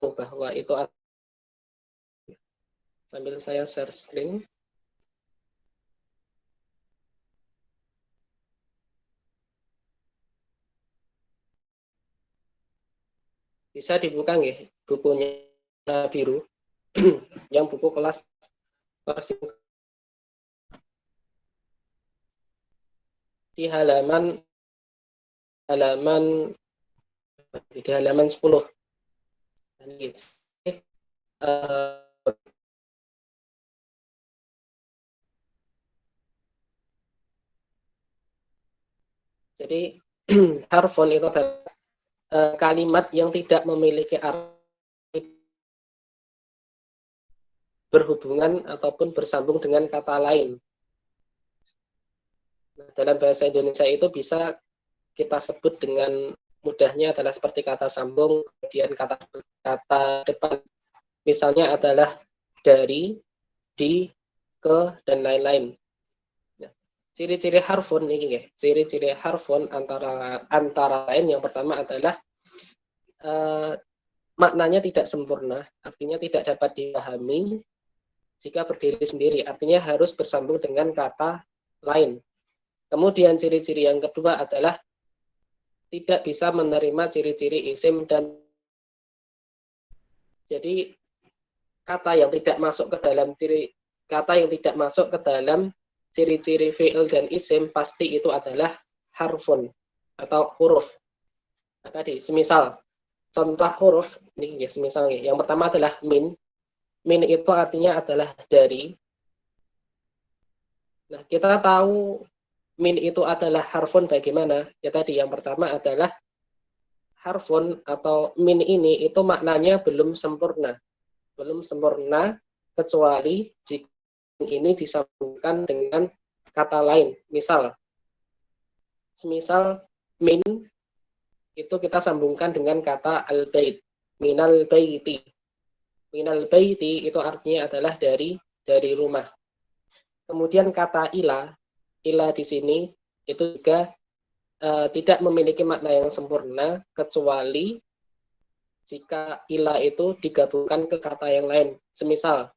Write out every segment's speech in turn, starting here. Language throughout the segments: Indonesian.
bahwa itu sambil saya share screen. Bisa dibuka nggih bukunya biru yang buku kelas di halaman di halaman 10. Jadi harfun itu adalah kalimat yang tidak memiliki arti berhubungan ataupun bersambung dengan kata lain. Nah, dalam bahasa Indonesia itu bisa kita sebut dengan mudahnya adalah seperti kata sambung, kemudian kata depan. Misalnya adalah dari, di, ke, dan lain-lain. Nah, ciri-ciri harfun ini ya, ciri-ciri harfun antara lain yang pertama adalah maknanya tidak sempurna, artinya tidak dapat dipahami jika berdiri sendiri, artinya harus bersambung dengan kata lain. Kemudian ciri-ciri yang kedua adalah tidak bisa menerima ciri-ciri isim dan jadi kata yang tidak masuk ke dalam ciri-ciri fi'il dan isim pasti itu adalah harfun atau huruf. Nah, tadi semisal contoh huruf ini ya, semisal yang pertama adalah min. Min itu artinya adalah dari. Nah, kita tahu min itu adalah harfun bagaimana? Ya tadi yang pertama adalah harfun atau min ini itu maknanya belum sempurna. Belum sempurna kecuali jika ini disambungkan dengan kata lain. Semisal min itu kita sambungkan dengan kata al-bait. Minal baiti. Minal baiti itu artinya adalah dari rumah. Kemudian kata ila di sini itu juga tidak memiliki makna yang sempurna kecuali jika ila itu digabungkan ke kata yang lain. Semisal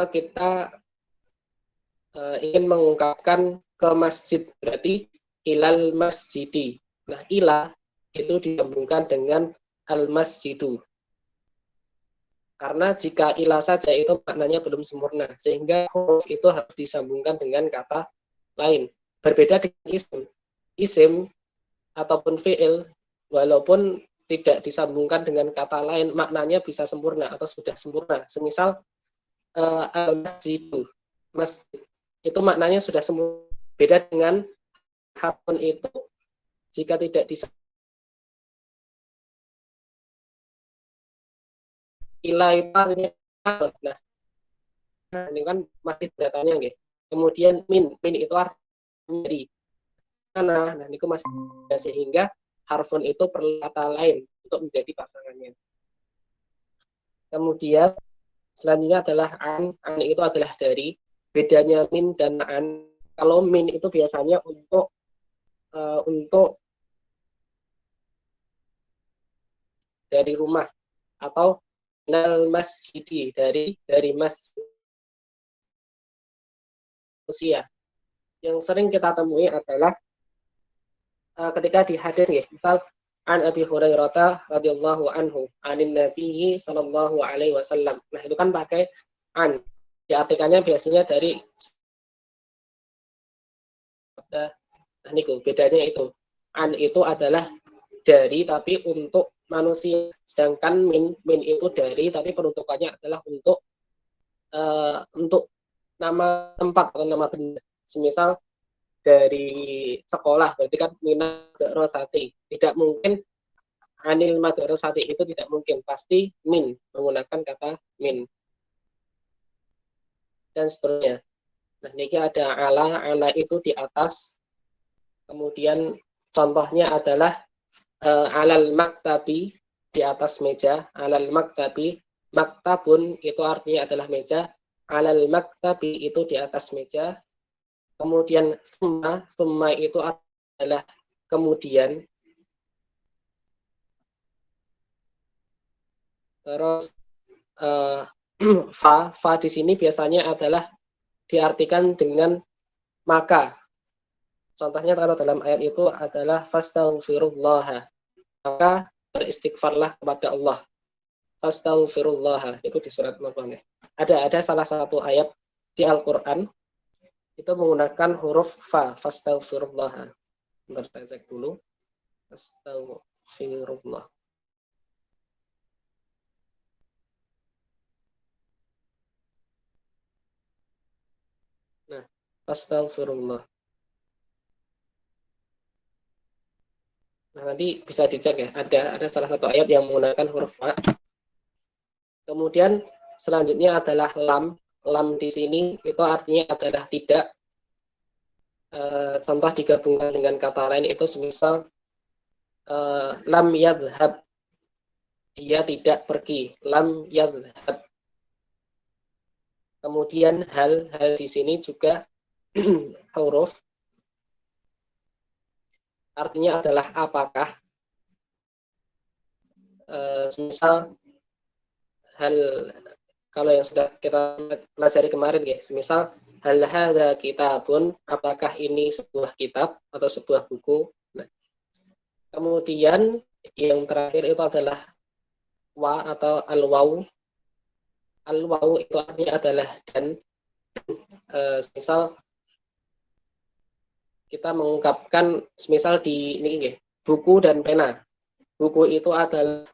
kita ingin mengungkapkan ke masjid, berarti ilal masjidi. Nah, ila itu digabungkan dengan al masjidu. Karena jika ila saja itu maknanya belum sempurna, sehingga huruf itu harus disambungkan dengan kata lain. Berbeda dengan isim. Isim ataupun fi'il, walaupun tidak disambungkan dengan kata lain, maknanya bisa sempurna atau sudah sempurna. Semisal al-masjidu, masjid, itu maknanya sudah sempurna. Beda dengan harfun itu, jika tidak disambungkan ila itu artinya nah, ini kan masih datanya gitu. Kemudian min itu artinya dari mana? Nah, ini masih sehingga harfun itu perlu kata lain untuk menjadi pasangannya. Kemudian selanjutnya adalah an. An itu adalah dari. Bedanya min dan an. Kalau min itu biasanya untuk dari rumah atau nal masjidi dari masjid usia. Yang sering kita temui adalah ketika di hadis ya, misal an Abi Hurairah radhiyallahu anhu anin Nabi sallallahu alaihi wasallam. Nah, itu kan pakai an. Diartikannya biasanya dari nah, niku bedanya itu. An itu adalah dari tapi untuk manusia, sedangkan min itu dari tapi peruntukannya adalah untuk nama tempat atau nama benda. Semisal dari sekolah, berarti kan minat rosati. Tidak mungkin anil madrasati itu tidak mungkin, pasti min menggunakan kata min dan seterusnya. Nah, ini ada ala itu di atas, kemudian contohnya adalah alal maktabi di atas meja, alal maktabi, maktabun itu artinya adalah meja, alal maktabi itu di atas meja, kemudian summa itu adalah kemudian, Terus fa di sini biasanya adalah diartikan dengan maka. Contohnya kalau dalam ayat itu adalah fastaghfirullah. Maka beristighfarlah kepada Allah. Fastaghfirullah. Itu di surat Al-Baqarah. Ada salah satu ayat di Al-Qur'an itu menggunakan huruf fa, fastaghfirullah. Bentar saya cek dulu. Fastaghfirullah. Nah, fastaghfirullah. Nah, nanti bisa dicek ya. Ada salah satu ayat yang menggunakan huruf fa. Kemudian selanjutnya adalah lam. Lam di sini itu artinya adalah tidak. Contoh digabungkan dengan kata lain itu semisal lam yadhhab, dia tidak pergi. Lam yadhhab. Kemudian hal di sini juga huruf artinya adalah apakah. Semisal hal, kalau yang sudah kita pelajari kemarin ya, semisal hal hadza kitabun, apakah ini sebuah kitab atau sebuah buku. Nah, kemudian yang terakhir itu adalah wa atau al-waw. Al-waw itu artinya adalah dan. Misal kita mengungkapkan semisal di ini buku dan pena. Buku itu adalah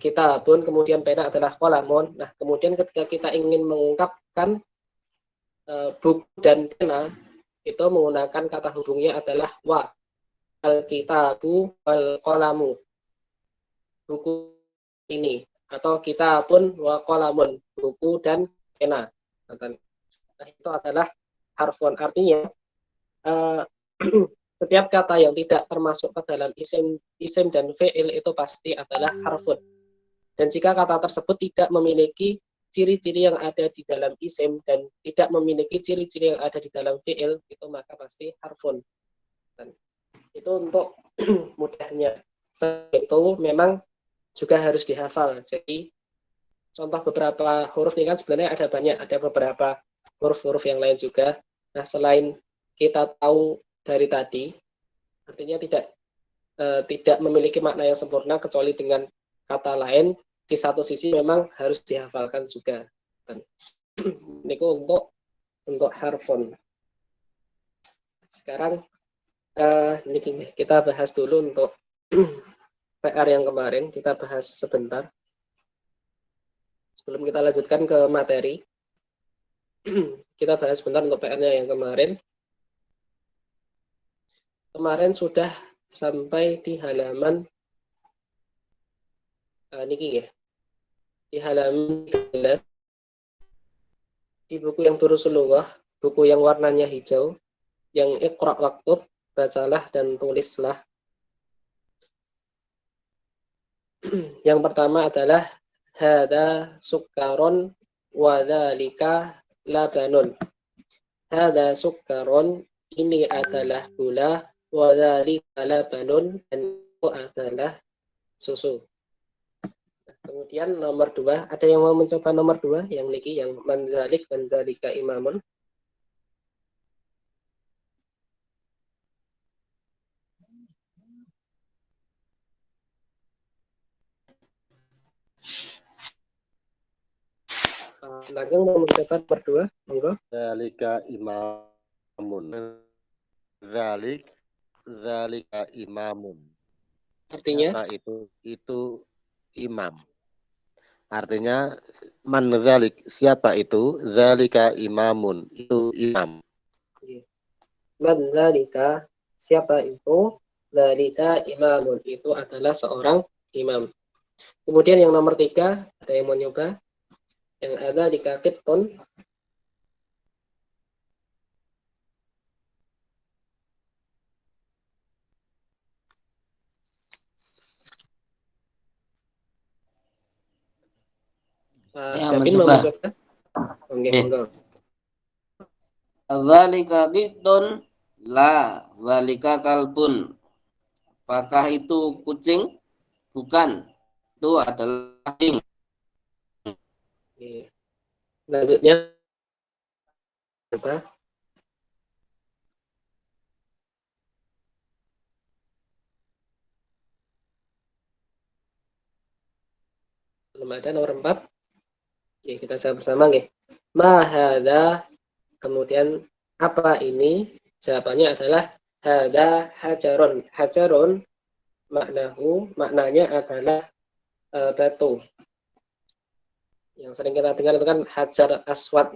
kitabun, kemudian pena adalah qalamun. Nah, kemudian ketika kita ingin mengungkapkan buku dan pena itu menggunakan kata hubungnya adalah wa. Al-kitabu wal qalamu. Buku ini atau kitabun wa qalamun, buku dan pena. Nah, itu adalah harfun, artinya setiap kata yang tidak termasuk ke dalam isim dan fi'il itu pasti adalah harfun. Dan jika kata tersebut tidak memiliki ciri-ciri yang ada di dalam isim dan tidak memiliki ciri-ciri yang ada di dalam fi'il, itu maka pasti harfun. Dan itu untuk mudahnya. Itu memang juga harus dihafal. Jadi contoh beberapa huruf ini kan sebenarnya ada banyak, ada beberapa huruf-huruf yang lain juga. Nah, selain kita tahu dari tadi, artinya tidak memiliki makna yang sempurna kecuali dengan kata lain. Di satu sisi memang harus dihafalkan juga. Ini untuk harfun. Sekarang ini kita bahas dulu untuk PR yang kemarin, kita bahas sebentar. Sebelum kita lanjutkan ke materi, kita bahas sebentar untuk PR-nya yang kemarin. Kemarin sudah sampai di halaman niki ya. Di halaman 13 di buku yang Durusulullah, buku yang warnanya hijau, yang Iqra waktub, bacalah dan tulislah. Yang pertama adalah hada sukkaron wa dzalika labanun. Hada sukkaron, ini adalah gula, wa dzalika labanun, dan itu adalah susu. Kemudian nomor 2, ada yang mau mencoba nomor 2 yang niki, yang manzalik dan dzalika imamun. Langsung mau mencoba nomor 2, monggo. Dzalika imamun. Dzalika imamun. Artinya Siapa itu imam. Artinya man dzalik, siapa itu? Dzalika imamun, itu imam. man dzalika, siapa itu? Dzalika imamun, itu adalah seorang imam. Kemudian yang nomor 3, ada yang mau nyoba? Yang ada di kakitun. Davin mau mencoba? Oke, monggo. Dzalika qitun la dzalika kalbun. Apakah itu kucing? Bukan. itu adalah anjing. Oke. Selanjutnya apa? Belum ada nomor 4. Oke, kita jawab bersama nggih. Ma hadza, kemudian apa ini? Jawabannya adalah hadza hajarun. Hajarun maknanya adalah batu. Yang sering kita dengar itu kan hajar aswad.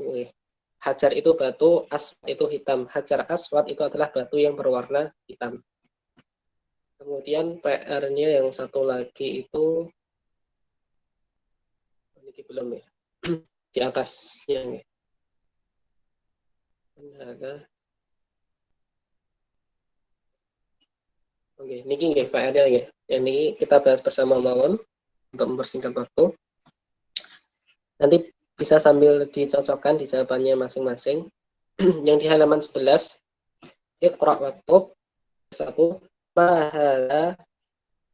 Hajar itu batu, aswad itu hitam. Hajar aswad itu adalah batu yang berwarna hitam. Kemudian PR-nya yang satu lagi itu ini belum ya. Di atasnya. Oke, niki nggih PR-nya nggih. Yang ini kita bahas bersama mawon untuk mempersingkat waktu. Nanti bisa sambil dicocokkan di jawabannya masing-masing. Yang di halaman 11, Iqra waktub 1. Ma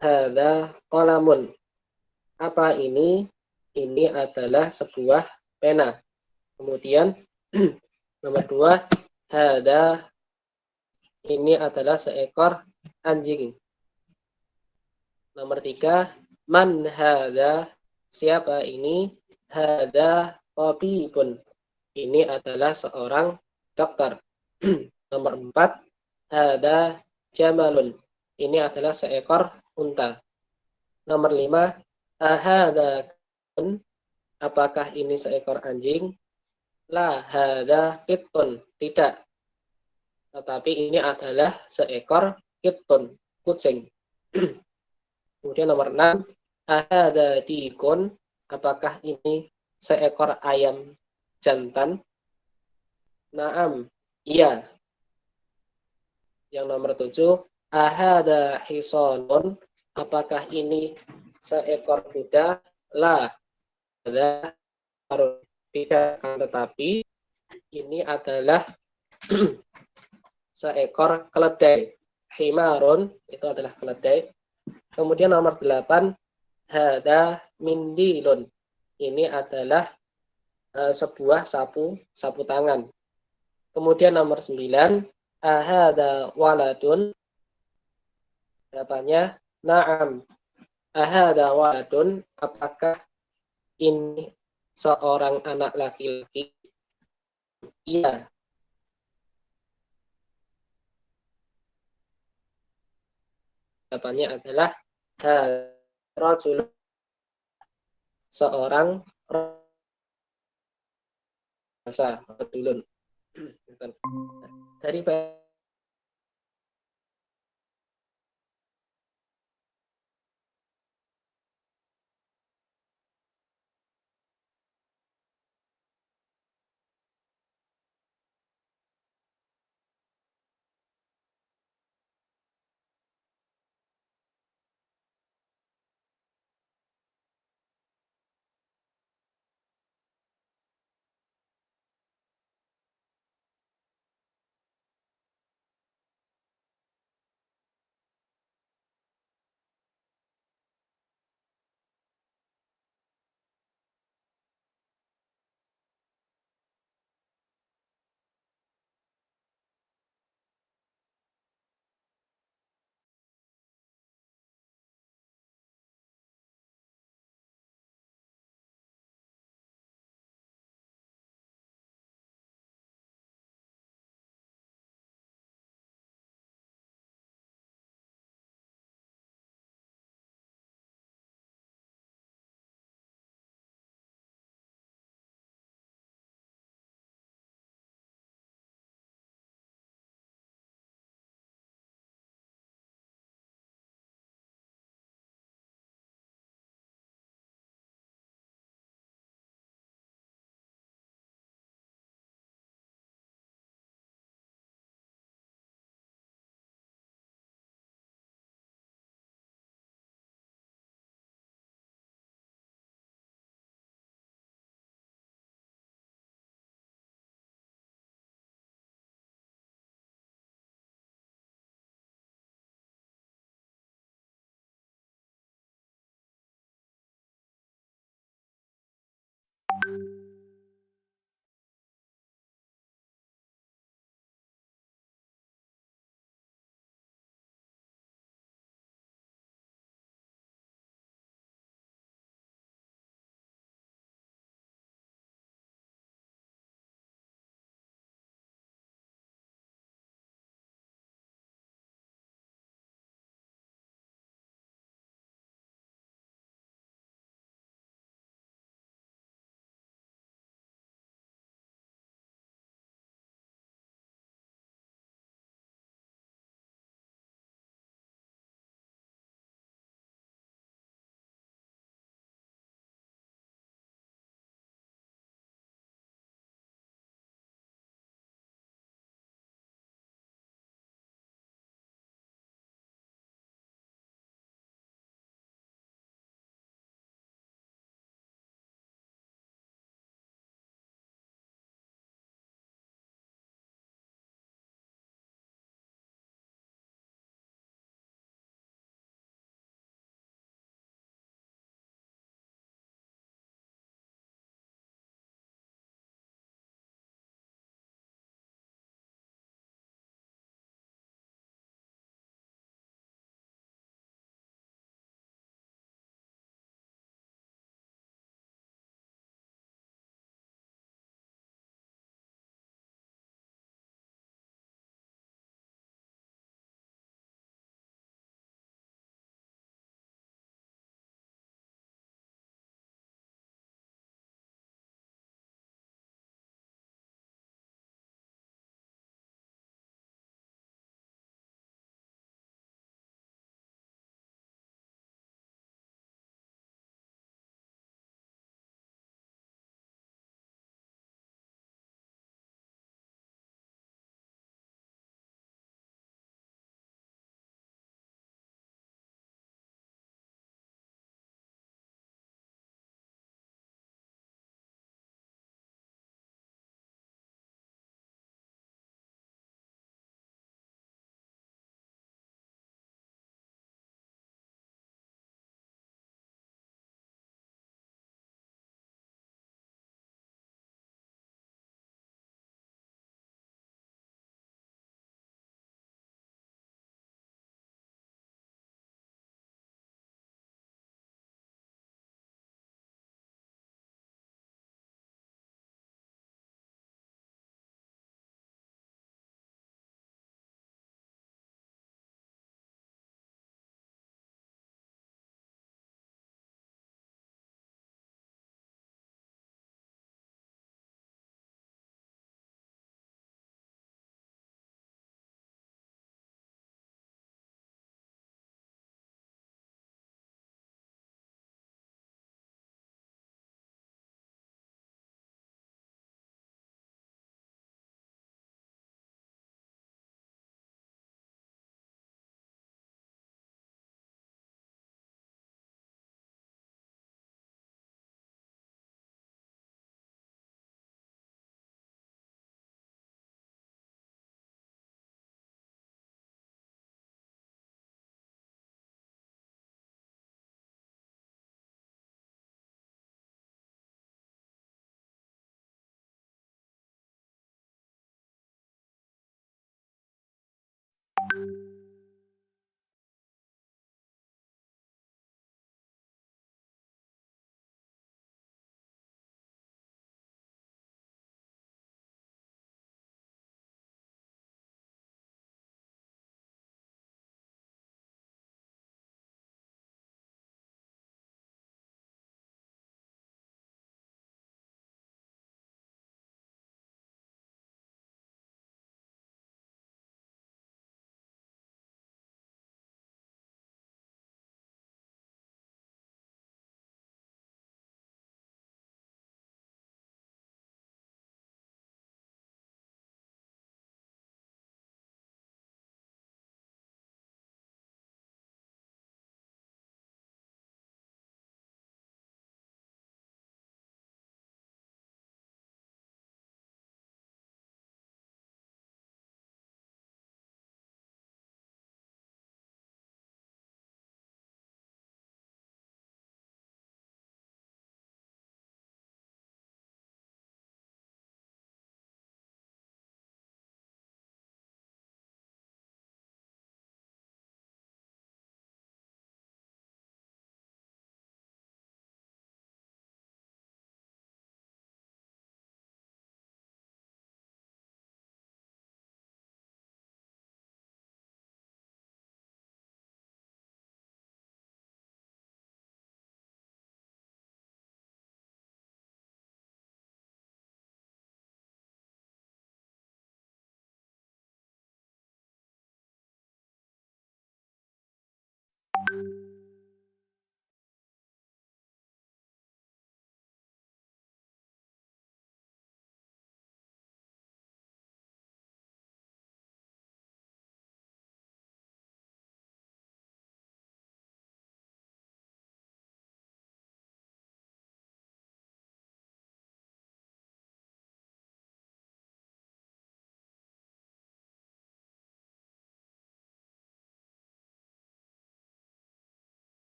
hadza qalamun. Apa ini? Ini adalah sebuah pena. Kemudian nomor 2, hadza ini adalah seekor anjing. Nomor 3, man hadza, siapa ini? Hadza tabibun. Ini adalah seorang dokter. Nomor 4, hadza jamalun. Ini adalah seekor unta. Nomor 5, ahadza, apakah ini seekor anjing? La hadza qittun. Tidak. Tetapi ini adalah seekor qittun, kucing. Kemudian nomor 6, ahadza dikun, apakah ini seekor ayam jantan? Naam, iya. Yang nomor 7, ahadza hisonun, apakah ini seekor kuda? La, hadza tidak, tetapi ini adalah seekor keledai. Himarun, itu adalah keledai. Kemudian nomor 8, hada mindilun. Ini adalah sebuah sapu tangan. Kemudian nomor 9, ahada waladun. Jawabannya na'am. Ahada waladun, apakah ini seorang anak laki-laki? Iya. Jawabannya adalah rajul, seorang rasa rajulun. Dari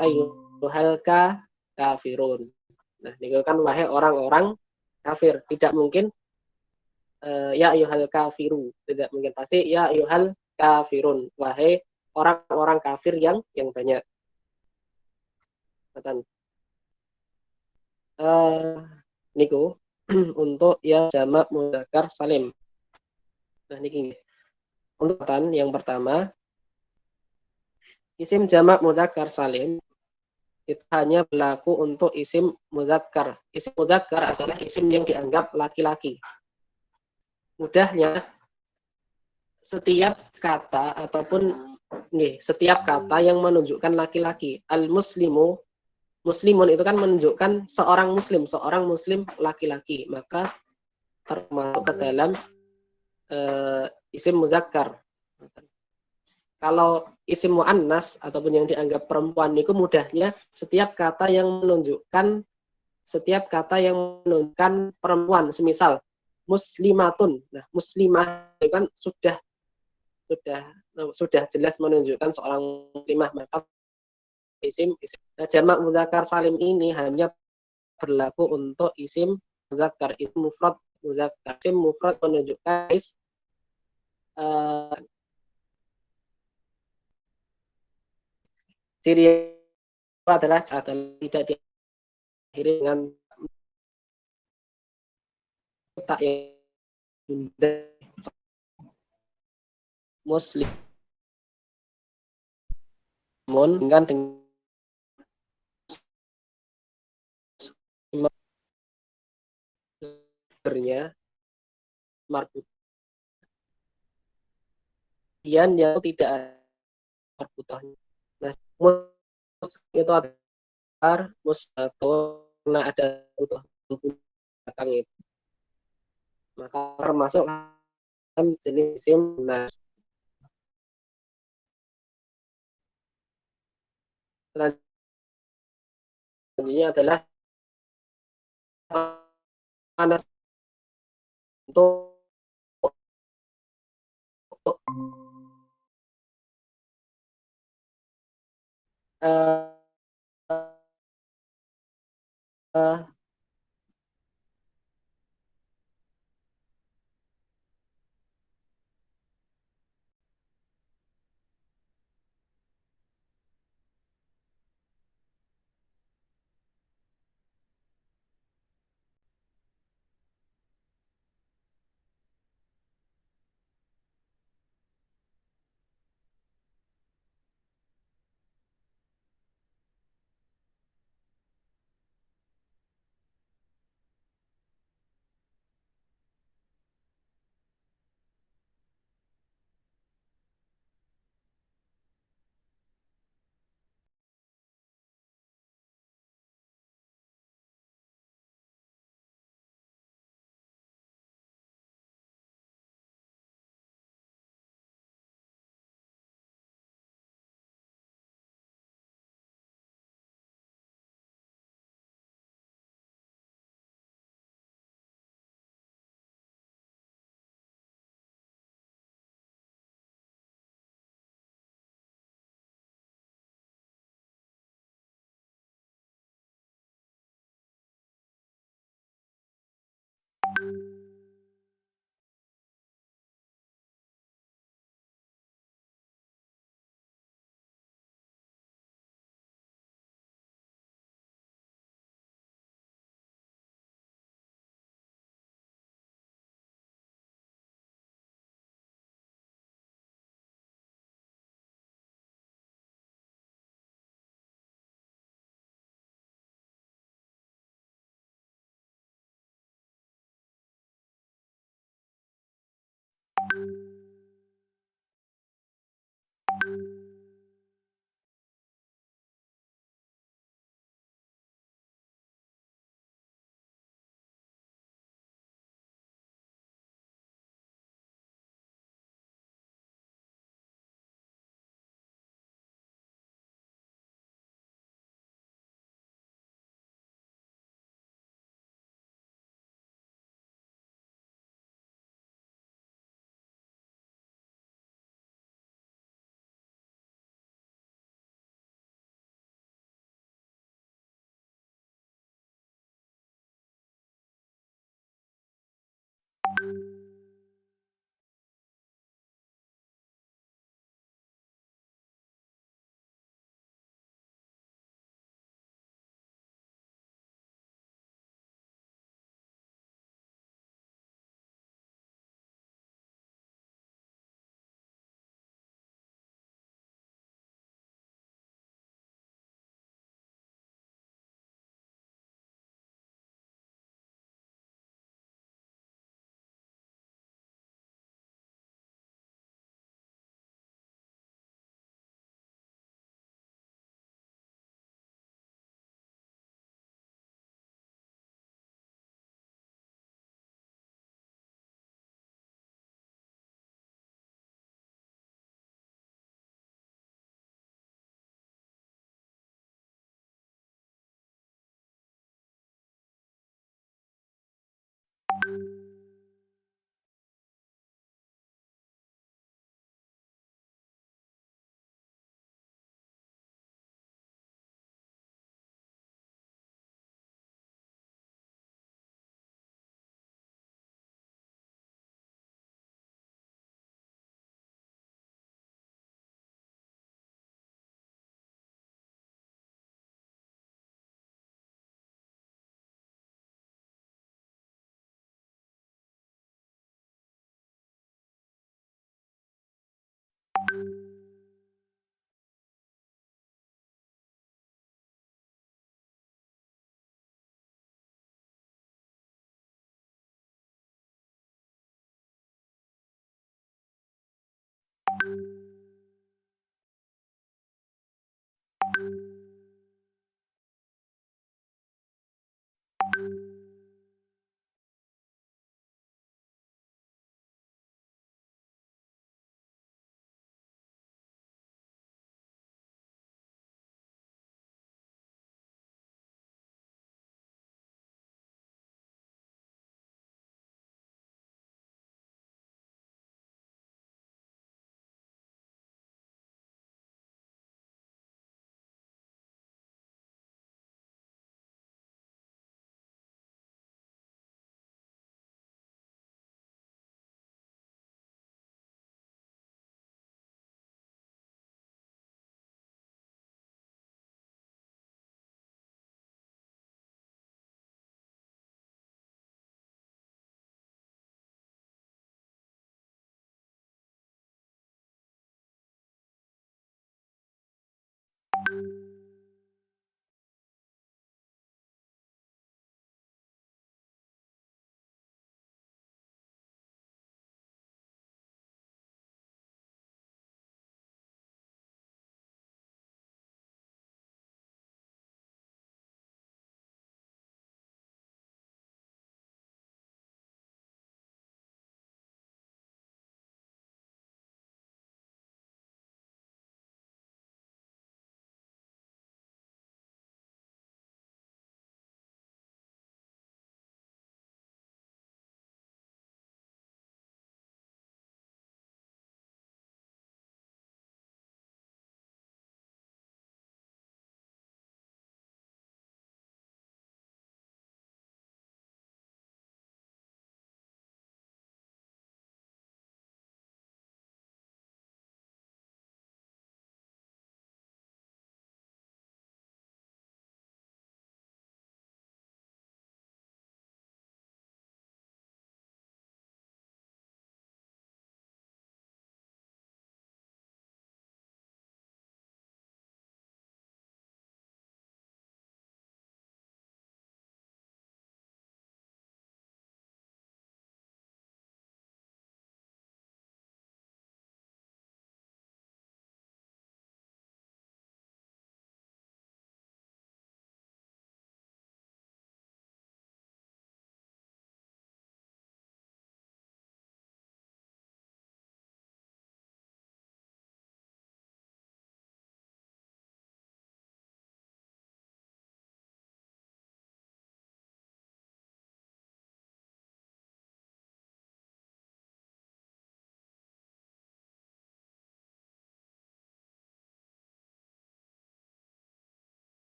Ayyuhal kafirun. Nah, ini kan wahai orang-orang kafir. Tidak mungkin ya ayyuhal kafiru. Tidak mungkin, pasti ya ayyuhal kafirun. Wahai orang-orang kafir yang banyak. Katan. Niku untuk yang jamak mudzakkar salim. Nah, niki untuk yang pertama, isim jamak mudzakkar salim itu hanya berlaku untuk isim mudzakkar. Isim mudzakkar adalah isim yang dianggap laki-laki. Mudahnya, setiap kata ataupun setiap kata yang menunjukkan laki-laki. Al-muslimu, muslimun itu kan menunjukkan seorang muslim laki-laki. Maka termasuk ke dalam isim muzakkar. Kalau isim muannas ataupun yang dianggap perempuan itu mudahnya setiap kata yang menunjukkan perempuan, semisal muslimatun. Nah, muslimah itu kan sudah jelas menunjukkan seorang muslimah, maka isim. Nah, jamak mudzakkar salim ini hanya berlaku untuk isim mudzakkar, isim mufrad mudzakkar. Isim mufrad menunjukkan ciri adalah tidak diakhiri dengan tak muslimun dengan dengannya marbut. Yang tidak marbutahnya. Nah, itu ada atau karena ada butuh belakang itu, maka termasuk jenis isim nas. Selanjutnya adalah panas untuk uh, uh,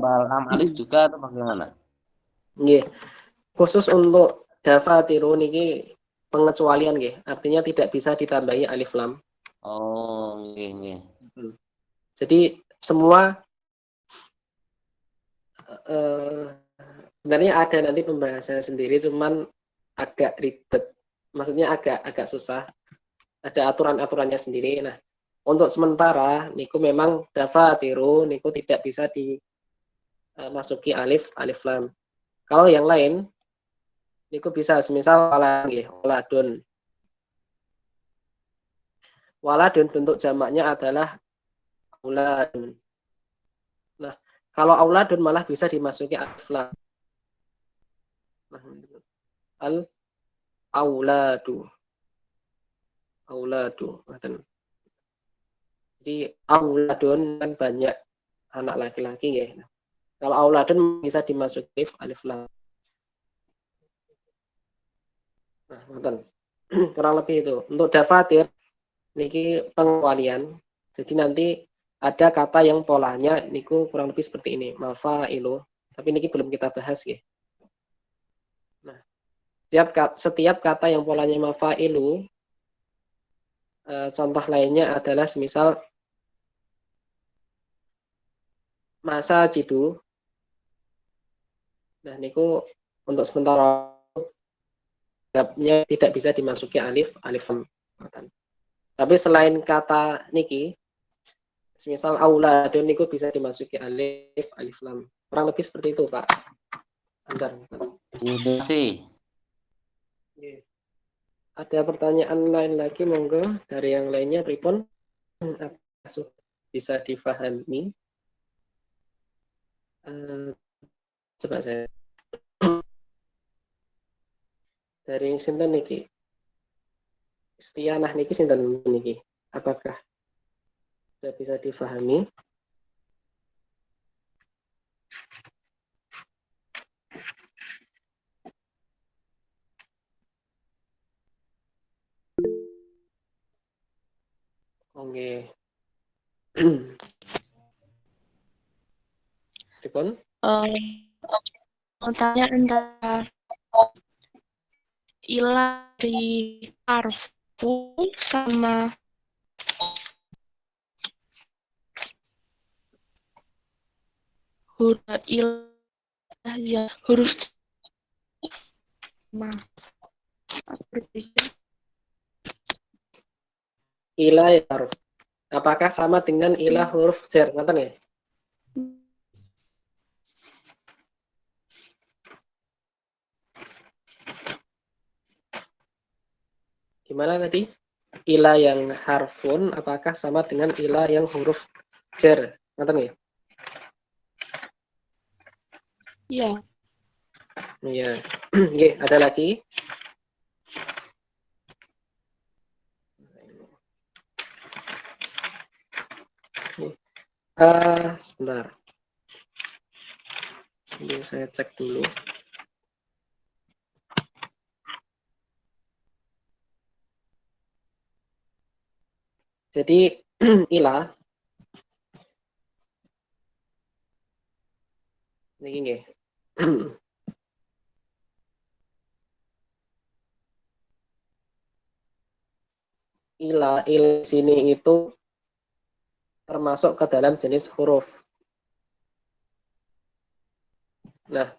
Balam alif juga atau bagaimana? Nggih. Khusus untuk dafatiru niki pengecualian nggih. Artinya tidak bisa ditambahi alif lam. Oh, nggih. Jadi semua sebenarnya ada nanti pembahasannya sendiri, cuman agak ribet. Maksudnya agak susah. Ada aturan-aturannya sendiri. Nah, untuk sementara niku memang dafatiru niku tidak bisa dimasuki alif lam. Kalau yang lain niku bisa, semisal waladun. Waladun bentuk jamaknya adalah auladun. Nah, kalau auladun malah bisa dimasuki alif lam. Nah, al auladu. Jadi auladun kan banyak anak laki-laki ya. Kalau auladun bisa dimasuki alif lam. Nah, kurang lebih itu. Untuk dafatir niki pengecualian. Jadi nanti ada kata yang polanya niku kurang lebih seperti ini, mafailu. Tapi niki belum kita bahas ya. Nah, setiap kata yang polanya mafailu, contoh lainnya adalah semisal masa jidu. Nah, niku untuk sementara tidak bisa dimasuki alif lam. Tapi selain kata niki, misal auladun niku bisa dimasuki alif lam. Kurang lebih seperti itu, Pak. Bentar. Terima kasih. Ada pertanyaan lain lagi, monggo dari yang lainnya, pripun bisa difahami? Coba saya dari sinten niki. Istianah niki sinten niki? Apakah sudah bisa difahami? Oke. Pripun? Mau tanya antara ilah dari harfu sama huruf ilah ya huruf sama berbeda. Ilah ya haruf. Apakah sama dengan ilah huruf jar? Ngoten ya? Gimana tadi? Ilah yang harfun apakah sama dengan ilah yang huruf jar? Ngoten ya? Iya. Iya. Oke, ada lagi? Sebentar. Ini saya cek dulu. Jadi ilah niki nggih. Ilah sini itu termasuk ke dalam jenis huruf. Nah,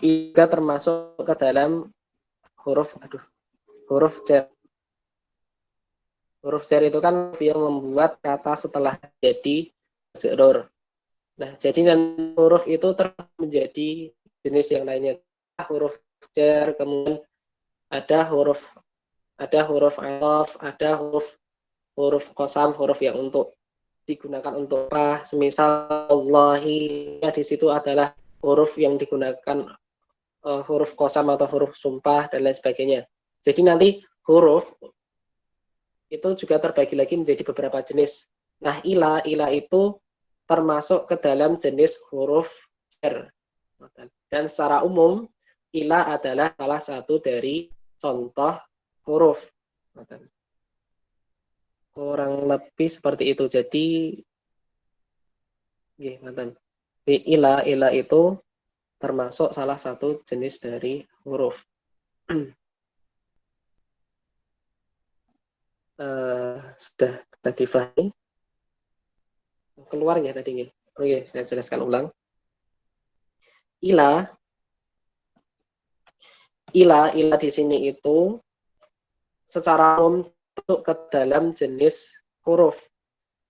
iga termasuk ke dalam huruf jar. Huruf jar itu kan yang membuat kata setelah jadi majrur. Nah, jadi huruf itu menjadi jenis yang lainnya. Huruf jar, kemudian ada huruf ataf, ada huruf qasam, huruf yang untuk digunakan untuk apa? Semisal Allahi, ya, di situ adalah huruf yang digunakan huruf qasam atau huruf sumpah dan lain sebagainya. Jadi nanti huruf itu juga terbagi lagi menjadi beberapa jenis. Nah, ilah itu termasuk ke dalam jenis huruf jar. Dan secara umum, ilah adalah salah satu dari contoh huruf. Kurang lebih seperti itu. Jadi Nggih, ngoten. Ila itu termasuk salah satu jenis dari huruf. Sudah tadi difahami? Keluar ya tadi nggih. Oke, saya jelaskan ulang. Ila di sini itu secara umum masuk ke dalam jenis huruf.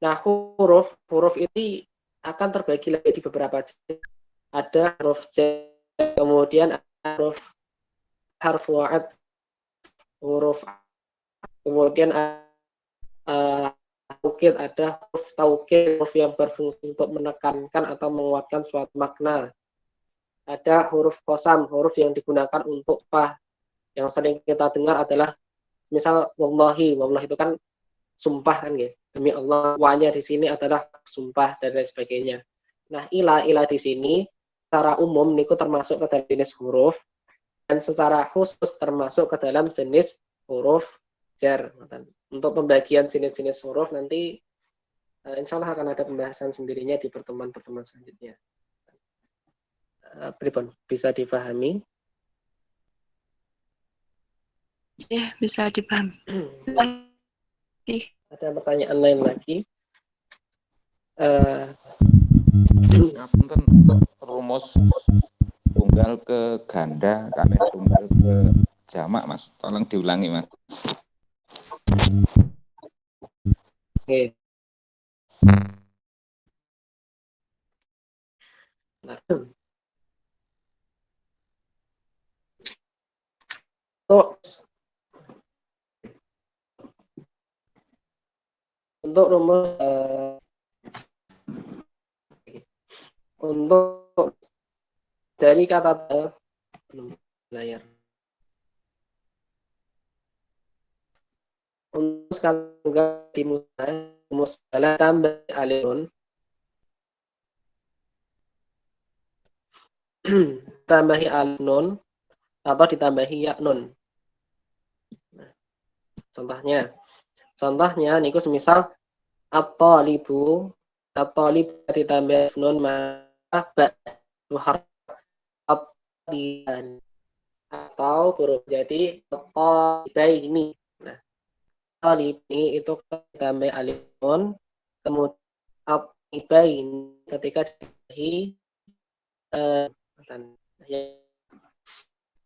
Nah, huruf ini akan terbagi lagi di beberapa jenis. Ada huruf jar, kemudian huruf harf wa'ad, huruf, kemudian taukid, ada huruf taukid, huruf yang berfungsi untuk menekankan atau menguatkan suatu makna. Ada huruf qasam, huruf yang digunakan untuk apa? Yang sering kita dengar adalah misal wallahi itu kan sumpah kan ya. Demi Allah, wanya di sini adalah sumpah dan lain sebagainya. Nah, ila di sini secara umum niku termasuk ke dalam jenis huruf dan secara khusus termasuk ke dalam jenis huruf jar. Untuk pembagian jenis-jenis huruf nanti insya Allah akan ada pembahasan sendirinya di pertemuan-pertemuan selanjutnya. Pripun bisa dipahami? Ya, bisa dipahami. Ada pertanyaan lain lagi? Ngapunten, rumus tunggal ke ganda, kami tunggal ke jamak, Mas. Tolong diulangi, Mas. Oke. Untuk rumus untuk dari kata layar. Untuk sekali di mustalah tambah alifun tambahi alif nun atau ditambahi ya nun. Nah, contohnya niku semisal at-talibu ditambah nun maka ba harf atau huruf jadi ini. Nah, ini itu ditambah alif nun kemudian ini ketika ditambahi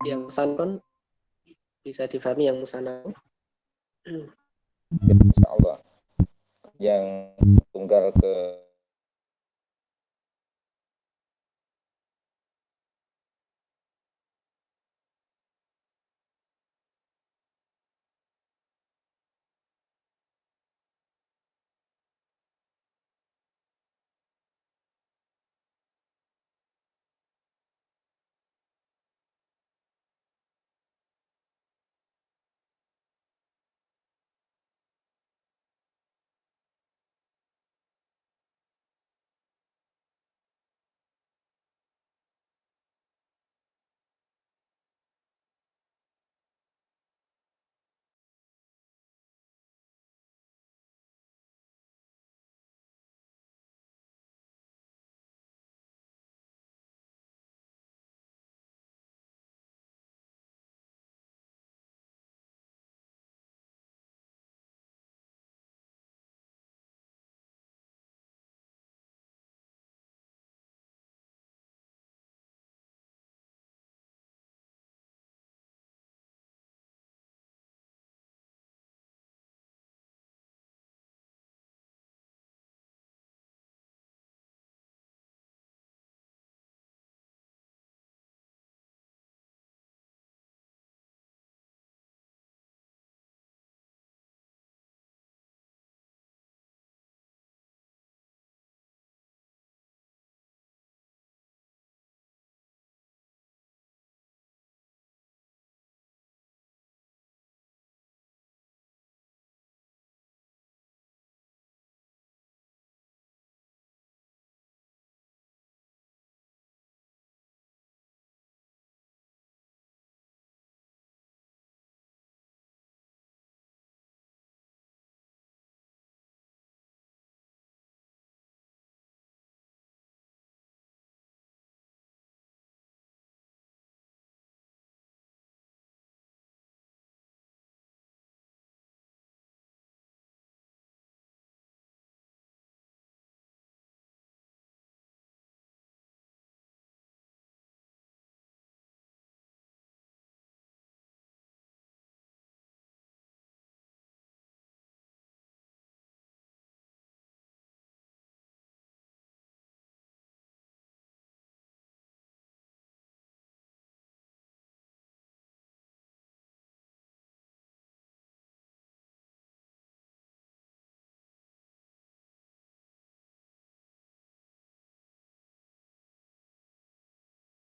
yang musan pun bisa difahami yang musana. Insya Allah. Yang tunggal ke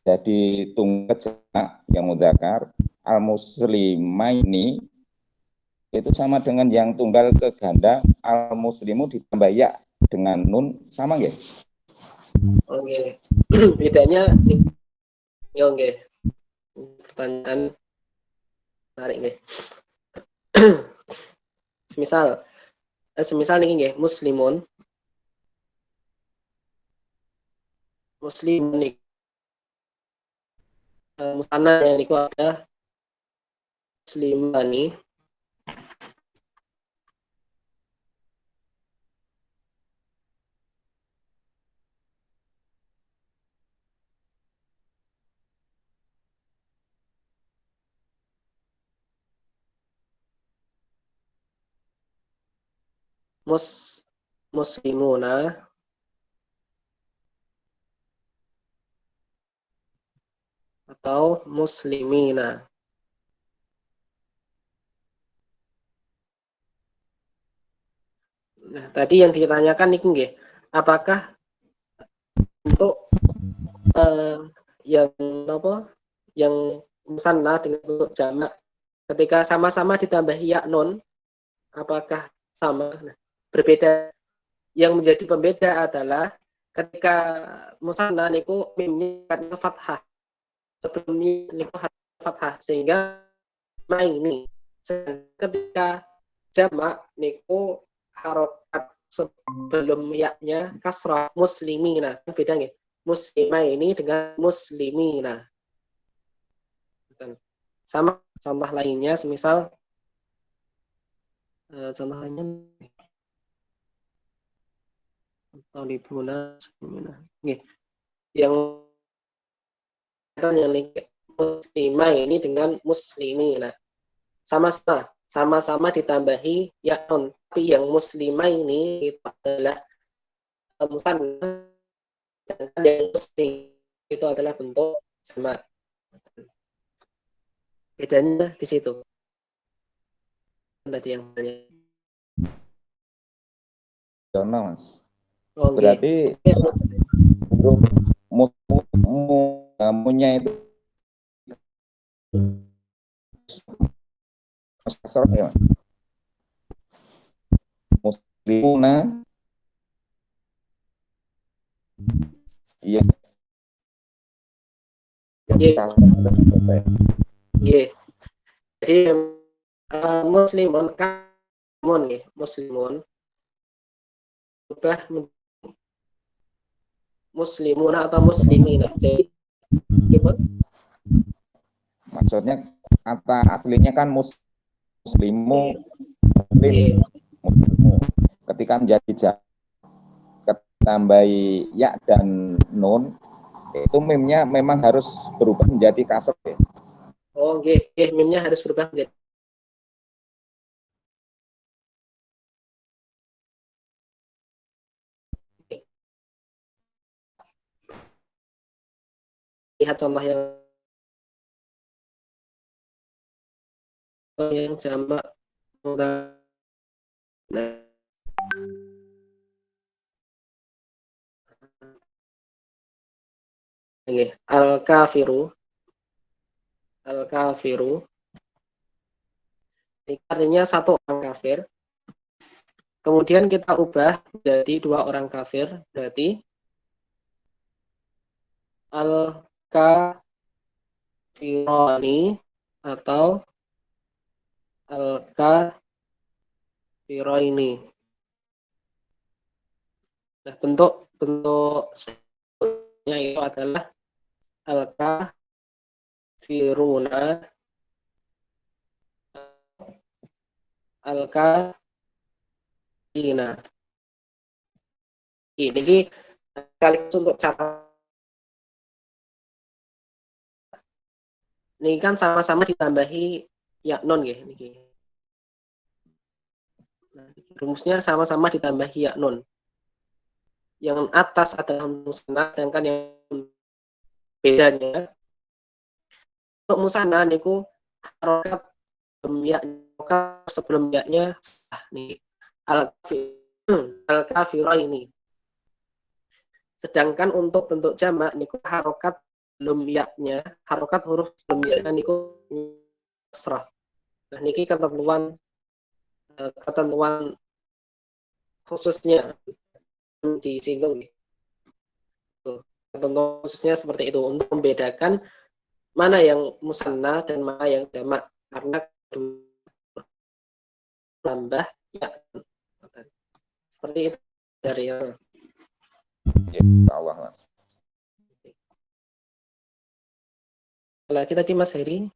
jadi tunggal jamak yang mudzakkar al-muslimaini itu sama dengan yang tunggal ke ganda al-muslimu ditambah ya dengan nun sama nggih? Oke. Bedanya ya oke. Pertanyaan menarik nih. semisal nih nggih muslimun nih musanna yang niku ada muslimani muslimuna atau muslimina. Nah, tadi yang ditanyakan nih nggih, apakah untuk yang apa? Yang musanna dengan bentuk jamak ketika sama-sama ditambah ya nun, apakah sama? Nah, berbeda. Yang menjadi pembeda adalah ketika musanna niku mimnya fathah, sebelumnya niku fathah sehingga ini ketika jamak niku harokat sebelum yaknya kasrah muslimina, beda nggih? Muslimah ini dengan muslimina. Sama contoh lainnya semisal contoh lainnya talibuna nggih. Yang muslimah ini dengan muslimina. Sama-sama ditambahi ya non, tapi yang muslimah ini itu adalah musanna, sedangkan yang muslim itu adalah bentuk jamak. Bedanya di situ. Tadi yang tanya. Contoh, Mas. Okay. Berarti huruf munya itu kasroh ya. Muslimuna iya. Iya. Jadi muslimun kamun ya, muslimun ubah muslimun atau muslimin. Jadi gimana? Maksudnya kata aslinya kan muslimu, muslim, muslimu. Ketika menjadi tambahi ya dan nun, itu mimnya memang harus berubah menjadi kasroh. Ya? Oh, nggih, mimnya harus berubah menjadi lihat contoh yang jamak mudah. Nah, ini al-kafiru ini artinya satu orang kafir, kemudian kita ubah jadi dua orang kafir, berarti al-kafironi atau al-kafiroini. Nah, bentuk sebutnya itu adalah al-kafiruna, al-kafirina. Ini sekaligus untuk cara ini kan sama-sama ditambahi ya non ya ini. Nah, rumusnya sama-sama ditambahi ya non. Yang atas adalah musanna, sedangkan yang bedanya untuk musanna niku harokat sebelum ya-nya nih al-kafiro ini. Sedangkan untuk bentuk jamak niku harokat sebelum ya-nya, harokat huruf sebelum ya-nya niku kasrah. Nah, niki ketentuan khususnya disinggung. Ketentuan khususnya seperti itu untuk membedakan mana yang musanna dan mana yang jamak, karena tambah ya seperti itu dari yang Allah, Mas. lagi tadi Mas Heri.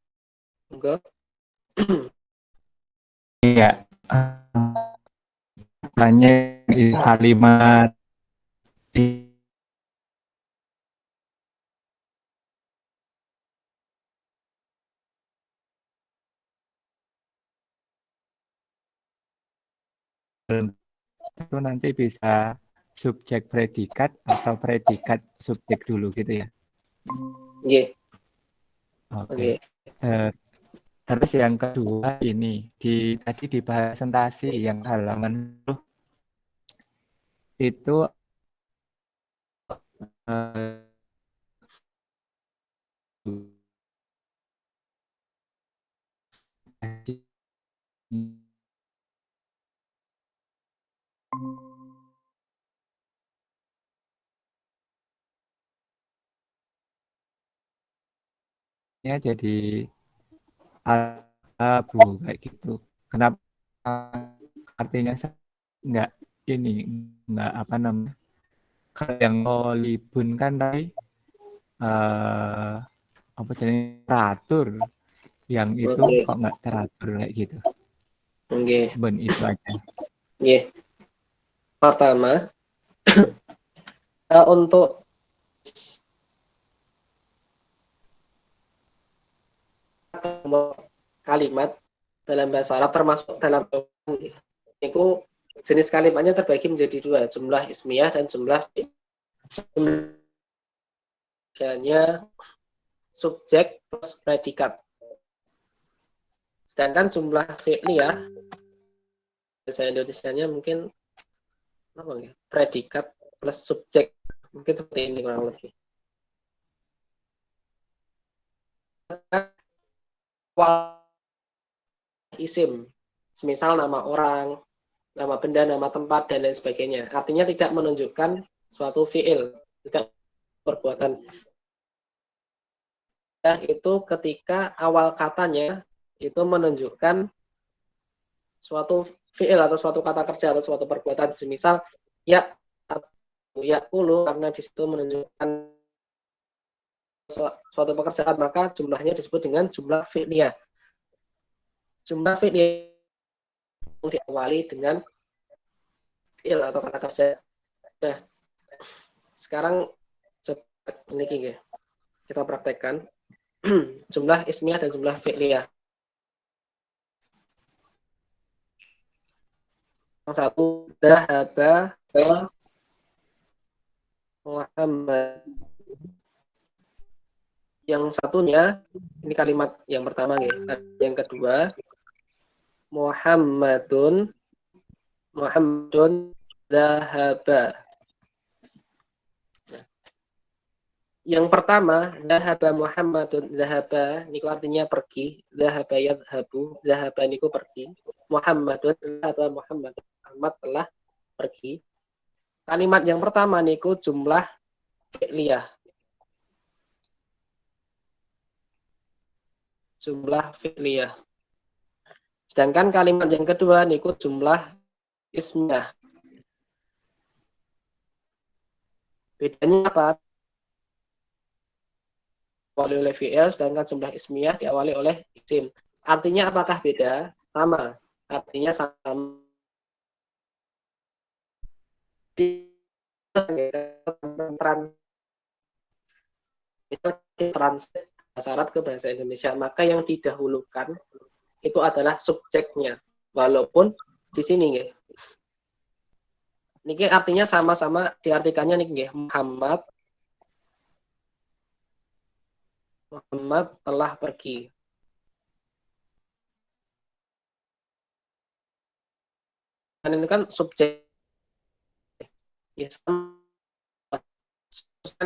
Enggak. Iya, hanya kalimat itu nanti bisa subjek predikat atau predikat subjek dulu gitu ya. Nggih. Oke. Nggih. Terus yang kedua ini tadi di presentasi yang halaman 10 itu ya jadi abu kayak gitu. Kenapa artinya enggak ini enggak apa namanya? Kalau yang libun kan tadi apa jadi teratur, yang itu Oke. kok enggak teratur kayak gitu. Nggih. Ben itu aja. Nggih. Pertama, untuk kalimat dalam bahasa Arab termasuk dalam itu jenis kalimatnya terbagi menjadi dua, jumlah ismiyah dan jumlah misalnya subjek plus predikat. Sedangkan jumlah fi'liyah bahasa Indonesianya mungkin apa ya? Predikat plus subjek. Mungkin seperti ini kurang lebih. Isim, misal nama orang, nama benda, nama tempat, dan lain sebagainya. Artinya tidak menunjukkan suatu fi'il, tidak perbuatan. Itu ketika awal katanya itu menunjukkan suatu fi'il atau suatu kata kerja atau suatu perbuatan. Misal ya atau ya ulu, karena di situ menunjukkan suatu pekerjaan, maka jumlahnya disebut dengan jumlah fi'liyah. Jumlah fi'liyah diawali dengan fi'il atau kata kerja. Nah, sekarang ini kita praktekkan jumlah ismiyah dan jumlah fi'liyah. Yang satu dhahaba Muhammad. Yang satunya ini kalimat yang pertama ya. Yang kedua Muhammadun dhahaba. Yang pertama, dhahaba Muhammadun, dhahaba niku artinya pergi, dhahaba yadhabu, dhahaba niku pergi. Muhammadun, dhahaba Muhammadun, Muhammad telah pergi. Kalimat yang pertama niku jumlah fi'liyah. Jumlah fi'liyah. Sedangkan kalimat yang kedua niku jumlah ismiyah. Bedanya apa? Diawali oleh fi'il, sedangkan jumlah ismiyah diawali oleh isim. Artinya apakah beda? Sama. Artinya sama. Translate bahasa Arab ke bahasa Indonesia, maka yang didahulukan itu adalah subjeknya. Walaupun di sini nggih. Niki artinya sama-sama diartikannya niki nggih, Muhammad telah pergi. Dan ini kan subjek. Ya,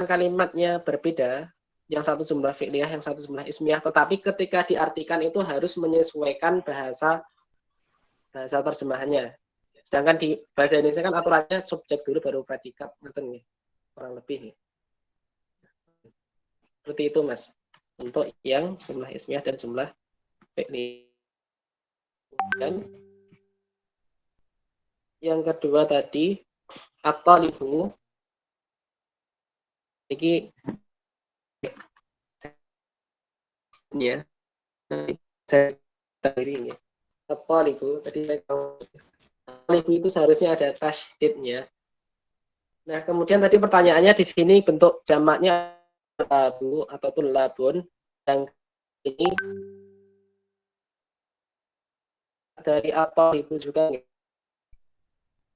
kalimatnya berbeda, Yang satu jumlah fi'liyah, yang satu jumlah ismiyah. Tetapi ketika diartikan itu harus menyesuaikan bahasa terjemahannya. Sedangkan di bahasa Indonesia kan aturannya subjek dulu baru predikat, kurang lebih. Seperti itu, Mas. Untuk yang jumlah ismiyah dan jumlah fi'liyah. Dan yang kedua tadi, at-talibu. Ini ya. Saya ini. At-talibu tadi saya talibu itu seharusnya ada tasydidnya. Nah, kemudian tadi pertanyaannya di sini bentuk jamaknya labu atau tulabun. Yang ini dari at-talibu juga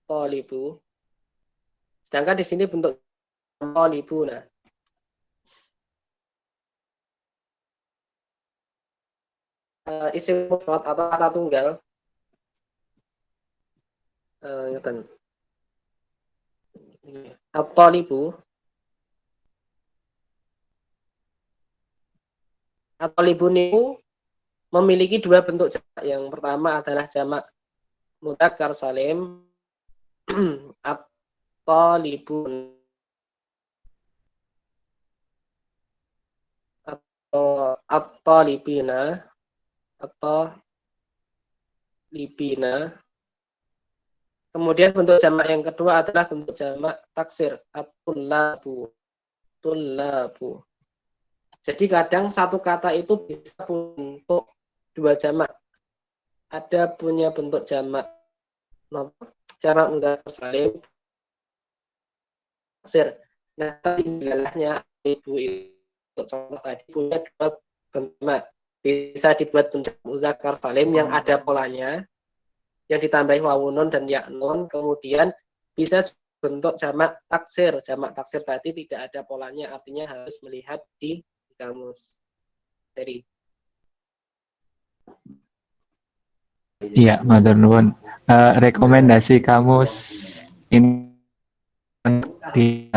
talibu. Sedangkan di sini bentuk talibu. Nah, isim mufrad atau kata tunggal. At-talibu. At-talibu niku memiliki dua bentuk jamak. Yang pertama adalah jamak mudzakkar salim. At-talibun atau at-talibina atau libina. Kemudian bentuk jamak yang kedua adalah bentuk jamak taksir, at-tullabu. Tullabu. Jadi kadang satu kata itu bisa bentuk dua jamak. Ada punya bentuk jamak mudzakkar salim taksir. Nah, tinggalnya ibu itu contoh tadi punya dua bentuk jamak. Bisa dibuat bentuk mudzakkar salim yang ada polanya, yang ditambahi wawunun dan yaknun, kemudian bisa bentuk jamak taksir. Jamak taksir tadi tidak ada polanya, artinya harus melihat di kamus. Jadi Iya, matur nuwun. Rekomendasi kamus ini di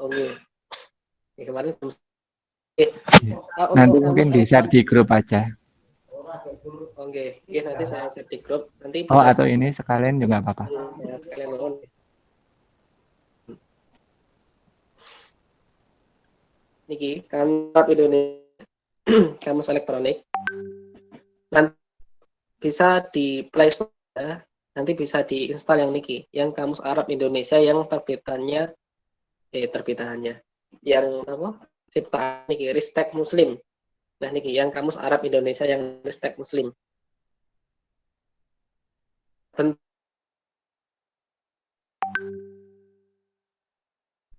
oke. Kemarin nanti mungkin di-share di grup aja. Oke, ya nanti saya share di grup. Nanti Oh, bisa atau ini sekalian juga apa-apa. sekalian nonton. Niki, kamus Indonesia, kamus elektronik. Nanti bisa di Play Store ya. Nanti bisa diinstal yang niki, yang kamus Arab Indonesia yang terbitannya yang apa? Ciptaan niki Ristek Muslim. Nah, niki yang kamus Arab Indonesia yang Ristek Muslim.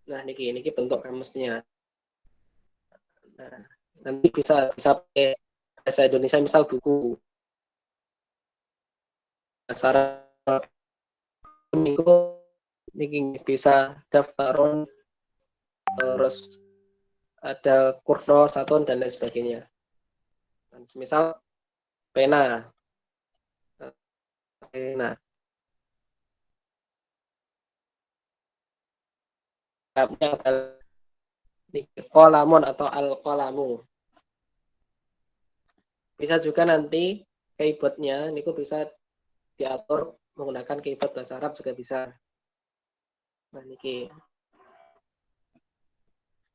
Nah, niki bentuk kamusnya. Nah, nanti bisa pakai bahasa Indonesia, misal buku bahasa Arab niki bisa daftaron, terus ada kurdo, satuan dan lain sebagainya. Misal pena, kolamun atau al-kolamu. Bisa juga nanti keyboardnya, ini bisa diatur menggunakan keyboard bahasa Arab juga bisa. Nah, niki.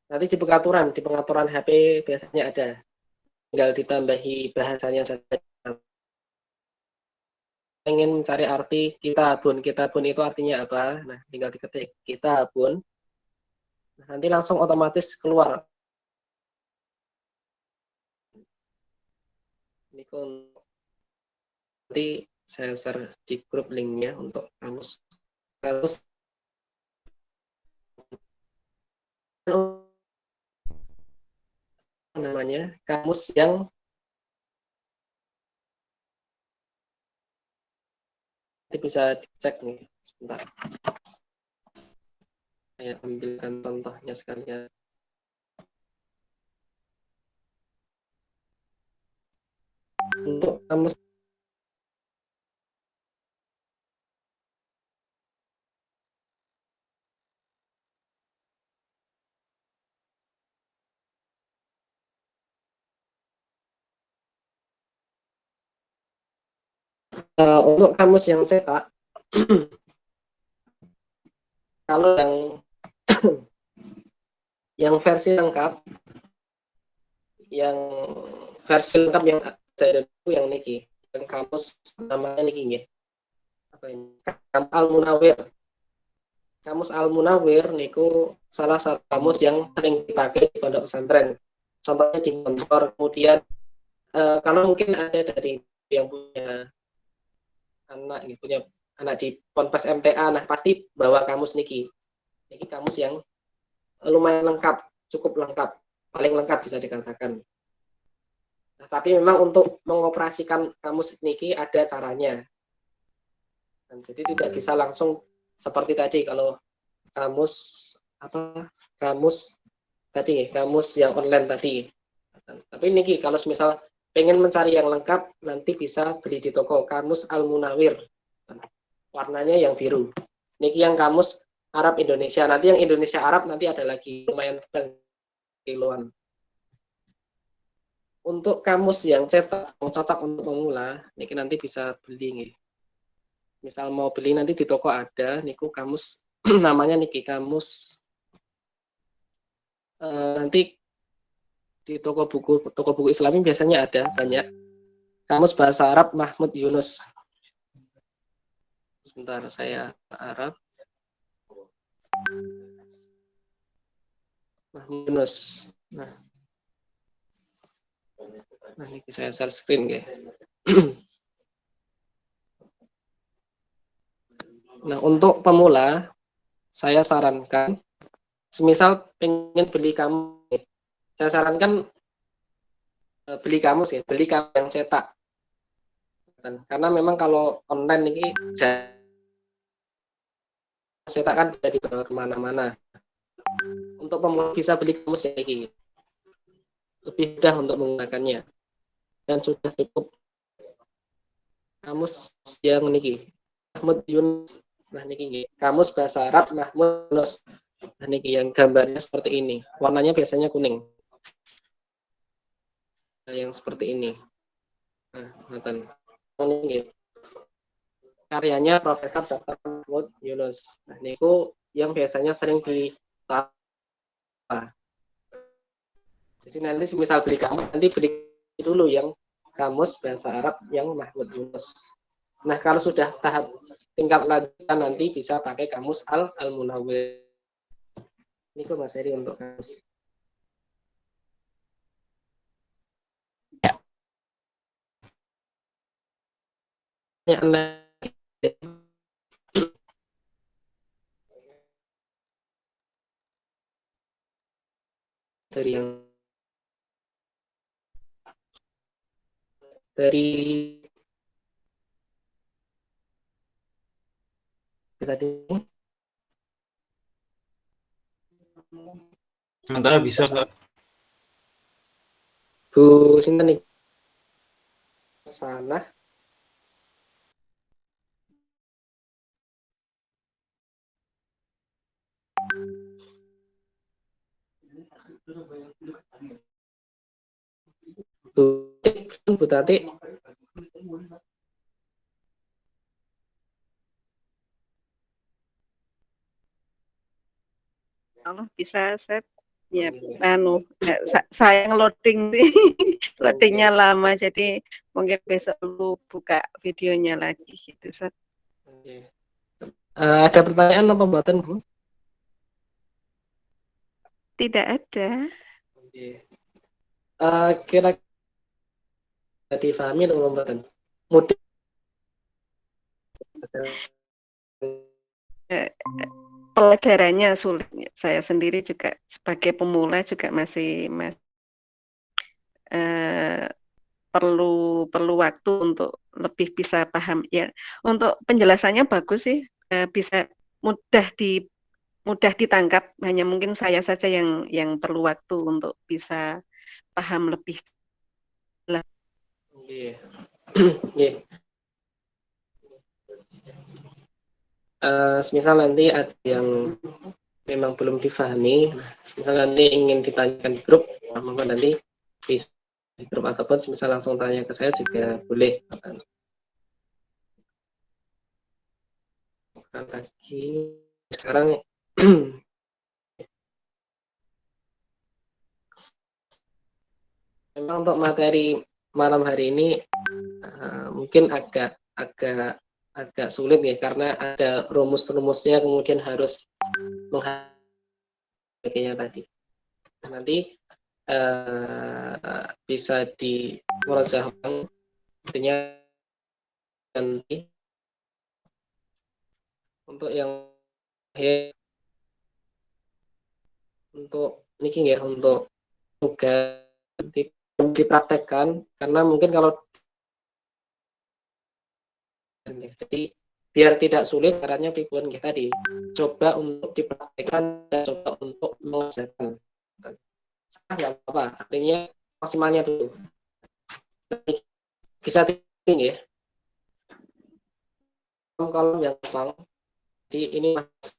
Nanti di pengaturan HP biasanya ada. Tinggal ditambahi bahasanya saja. Pengen mencari arti kitabun itu artinya apa? Nah, tinggal diketik kitabun. Nah, nanti langsung otomatis keluar. Ini nanti saya share di grup linknya untuk kamus. Terus namanya kamus yang nanti bisa dicek nih sebentar. Saya ambilkan contohnya sekalian. Untuk kamus Untuk kamus yang cetak, kalau yang versi lengkap, yang saya itu yang niki, yang kamus namanya niki nggih. Apa ini? Kamus Al-Munawwir. Kamus Al-Munawwir niku salah satu kamus yang sering dipakai di pondok pesantren. Contohnya di sponsor, kemudian kalau mungkin ada dari yang punya anak, punya anak di Ponpes MTA, nah pasti bawa kamus niki. Niki kamus yang lumayan lengkap, cukup lengkap, paling lengkap bisa dikatakan. Nah, tapi memang untuk mengoperasikan kamus niki ada caranya. Dan jadi tidak bisa langsung seperti tadi kalau kamus kamus yang online tadi. Tapi niki kalau misal pengen mencari yang lengkap nanti bisa beli di toko Kamus Al-Munawwir. Warnanya yang biru. Niki yang kamus Arab Indonesia. Nanti yang Indonesia Arab nanti ada lagi lumayan kiloan. Untuk kamus yang cetak yang cocok untuk pemula, niki nanti bisa beli nih. Misal mau beli nanti di toko ada niku kamus namanya niki kamus nanti di toko buku Islami biasanya ada banyak kamus bahasa Arab Mahmud Yunus. Sebentar saya Arab Mahmud Yunus. Nah ini saya share screen ya. Nah untuk pemula saya sarankan, semisal pengen beli kamus, saya sarankan beli kamus ya, beli kamus yang cetak. Karena memang kalau online ini cetak kan bisa dibawa kemana-mana. Untuk pemula bisa beli kamus yang ini, lebih mudah untuk menggunakannya dan sudah cukup. Kamus yang niki Mahmud Yunus. Nah niki kamus bahasa Arab Mahmud Yunus. Nah niki yang gambarnya seperti ini, warnanya biasanya kuning. Nah, yang seperti ini. Nah, nonton. Ini karyanya Profesor Dr. Mahmud Yunus. Nah niku yang biasanya sering di jadi nanti misal beli kamus, nanti beli dulu yang kamus bahasa Arab yang Mahmud Yunus. Nah kalau sudah tahap tingkat lanjutan nanti bisa pakai kamus Al-Munawwir. Ini kok Mas Heri untuk kamus. Ya, dari tadi sementara bisa Ustaz. Bu Sinta nih sana Bu Tati Allah bisa set ya saya ngeloading sih loadingnya lama jadi mungkin besok lu buka videonya lagi gitu set. Ada pertanyaan apa buatan Bu? Tidak ada. Kira difahami dong buatan mudah pelajarannya sulit. Saya sendiri juga sebagai pemula juga masih perlu waktu untuk lebih bisa paham ya. Untuk penjelasannya bagus sih, bisa mudah ditangkap. Hanya mungkin saya saja yang perlu waktu untuk bisa paham lebih. Semisal nanti ada yang memang belum difahami, misal nanti ingin ditanyakan di grup, maka nanti di grup ataupun misal langsung tanya ke saya juga boleh. lagi sekarang. Memang untuk materi malam hari ini mungkin agak sulit ya, karena ada rumus-rumusnya, kemudian harus menghafalnya tadi. Nanti bisa di murajaahkan, artinya nanti untuk yang untuk ini ya, untuk tugas dipraktekkan, karena mungkin kalau jadi biar tidak sulit caranya pripun kita coba untuk dipraktekkan dan coba untuk mengajarkan. Nggak apa-apa, artinya maksimalnya dulu bisa tinggi ya, kolom yang kosong, jadi ini masih,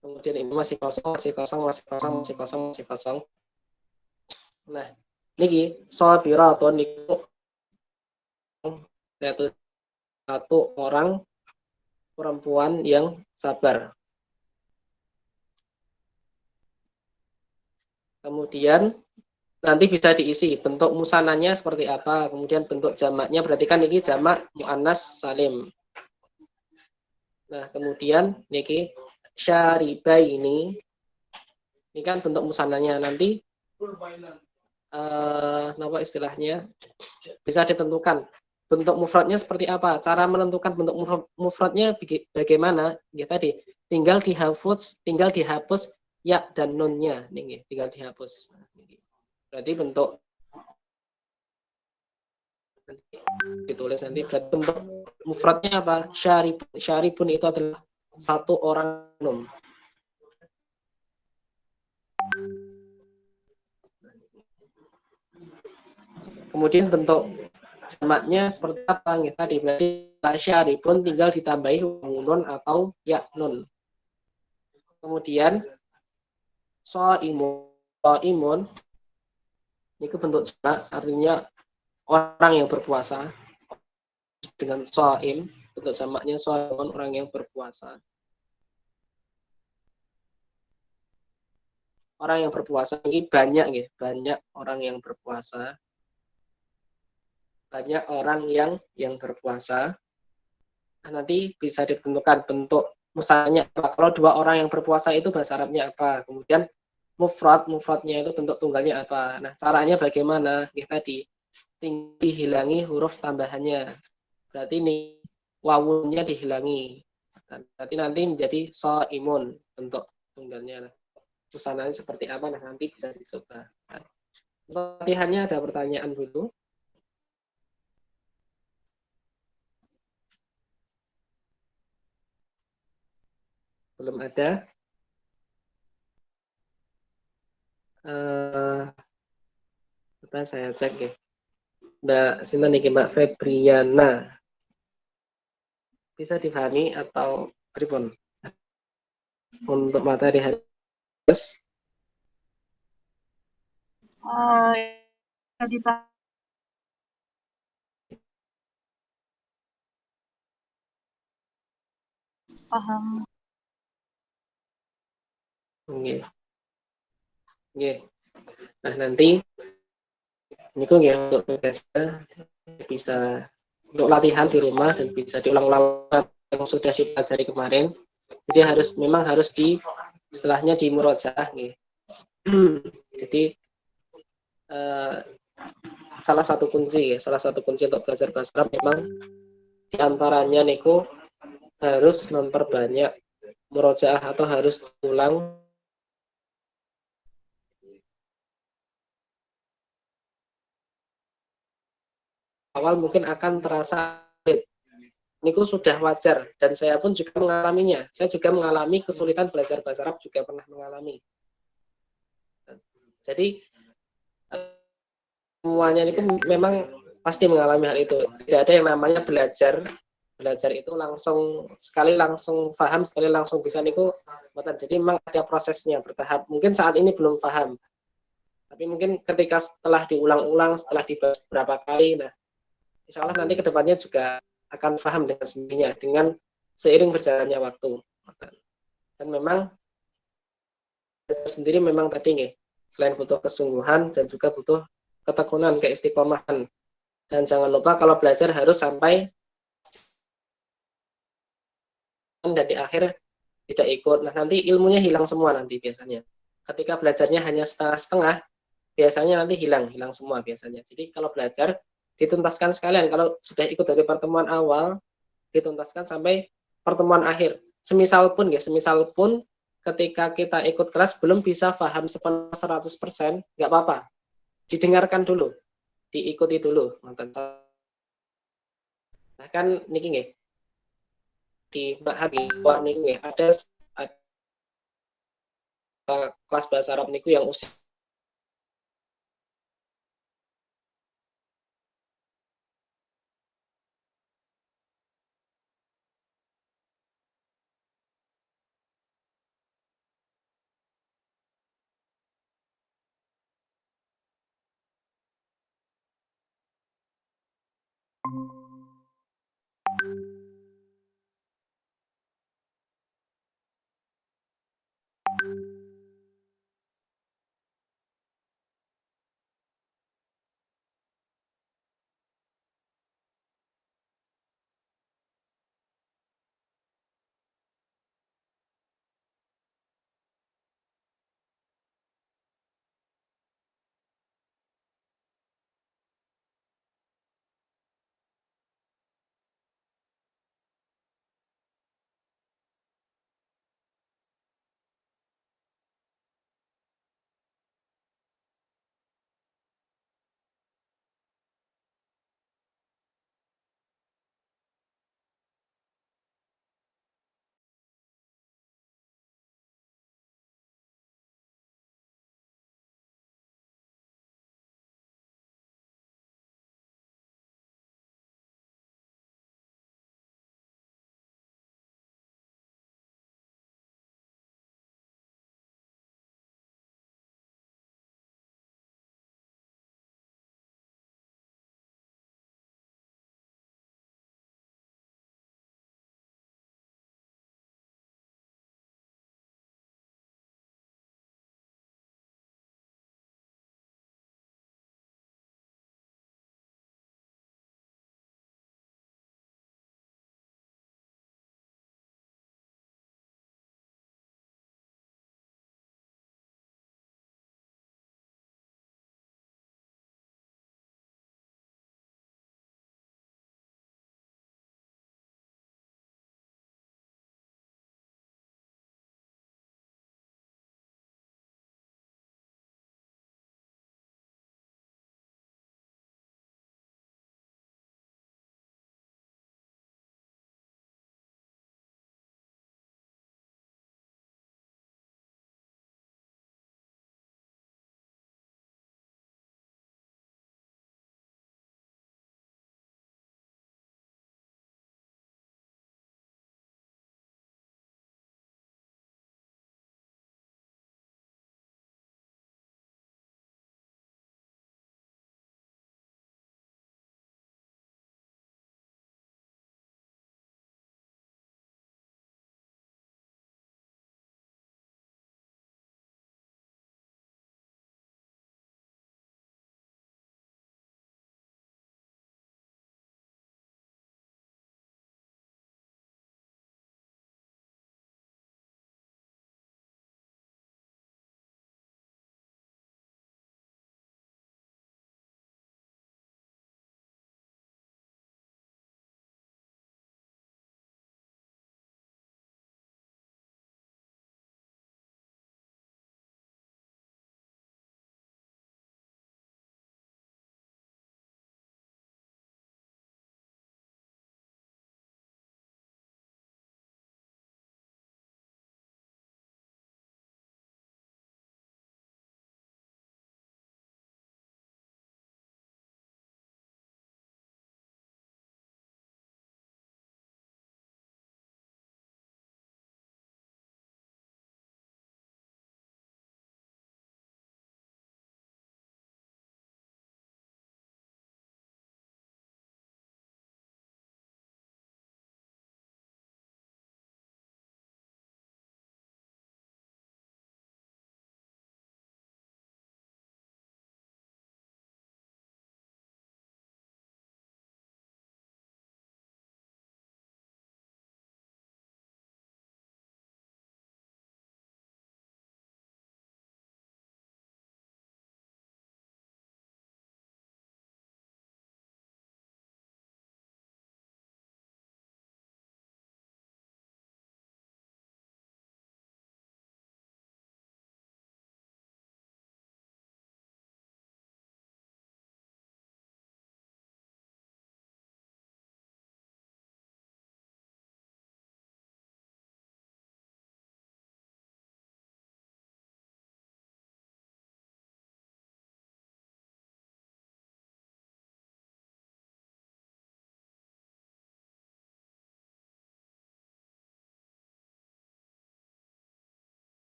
kemudian ini masih kosong, masih kosong, masih kosong, masih kosong, masih kosong. Nah, niki sabiratun niku satu orang perempuan yang sabar. Kemudian nanti bisa diisi bentuk musananya seperti apa, kemudian bentuk jamaknya, berarti kan ini jamak muannas salim. Nah, kemudian niki syaribaini, ini kan bentuk musananya, nanti apa istilahnya, bisa ditentukan bentuk mufradnya seperti apa. Cara menentukan bentuk mufradnya bagaimana? Ya tadi tinggal dihapus ya dan nunnya, nih tinggal dihapus. Berarti bentuk ditulis nanti, berarti bentuk mufradnya apa? Syaribun itu adalah satu orang minum. Kemudian bentuk jamaknya seperti apa? Ya, tadi berarti syaribun tinggal ditambahi nun atau ya nun. Kemudian soimun itu bentuk jamak, artinya orang yang berpuasa, dengan soim, bentuk jamaknya soimun, orang yang berpuasa. Orang yang berpuasa ini banyak ya, banyak orang yang berpuasa. Banyak orang yang berpuasa. Nah, nanti bisa ditentukan bentuk musananya apa. Kalau dua orang yang berpuasa itu bahasa Arabnya apa. Kemudian mufradnya itu bentuk tunggalnya apa. Nah, caranya bagaimana? Ya, tadi dihilangi huruf tambahannya. Berarti ini wawunya dihilangi. Berarti nanti menjadi soimun bentuk tunggalnya. Musananya seperti apa? Nah, nanti bisa dicoba. Latihannya ada pertanyaan dulu. Belum ada. Kita saya cek ya. Mbak Sinta nih, Mbak Febriana. Bisa difahami atau pripun? Untuk materi hari ini. Paham. Nggih. Nggih. Nah, nanti niku nggih untuk tugasnya bisa untuk latihan di rumah dan bisa diulang-ulang yang sudah dipelajari kemarin. Jadi memang harus istilahnya di murojaah nggih. Jadi salah satu kunci untuk belajar bahasa Arab memang diantaranya niku harus memperbanyak murojaah atau harus ulang. Awal mungkin akan terasa sulit. Niku sudah wajar dan saya pun juga mengalaminya. Saya juga mengalami kesulitan belajar bahasa Arab, juga pernah mengalami. Jadi semuanya itu memang pasti mengalami hal itu. Tidak ada yang namanya belajar itu langsung paham, sekali langsung bisa niku. Jadi memang ada prosesnya bertahap. Mungkin saat ini belum paham, tapi mungkin ketika setelah diulang-ulang, setelah dibahas beberapa kali, nah insya Allah nanti kedepannya juga akan paham dengan sendirinya, dengan seiring berjalannya waktu. Dan memang sendiri memang tadi nih, selain butuh kesungguhan dan juga butuh ketekunan, keistiqomahan. Dan jangan lupa kalau belajar harus sampai dan di akhir tidak ikut. Nah, nanti ilmunya hilang semua nanti biasanya. Ketika belajarnya hanya setengah-setengah, biasanya nanti hilang semua biasanya. Jadi kalau belajar dituntaskan sekalian. Kalau sudah ikut dari pertemuan awal, dituntaskan sampai pertemuan akhir. Semisal pun ketika kita ikut kelas belum bisa paham sepenuh 100%, nggak apa-apa. Didengarkan dulu, diikuti dulu. Bahkan niki nggih, di Mbak niki ada kelas bahasa Arab niku yang usia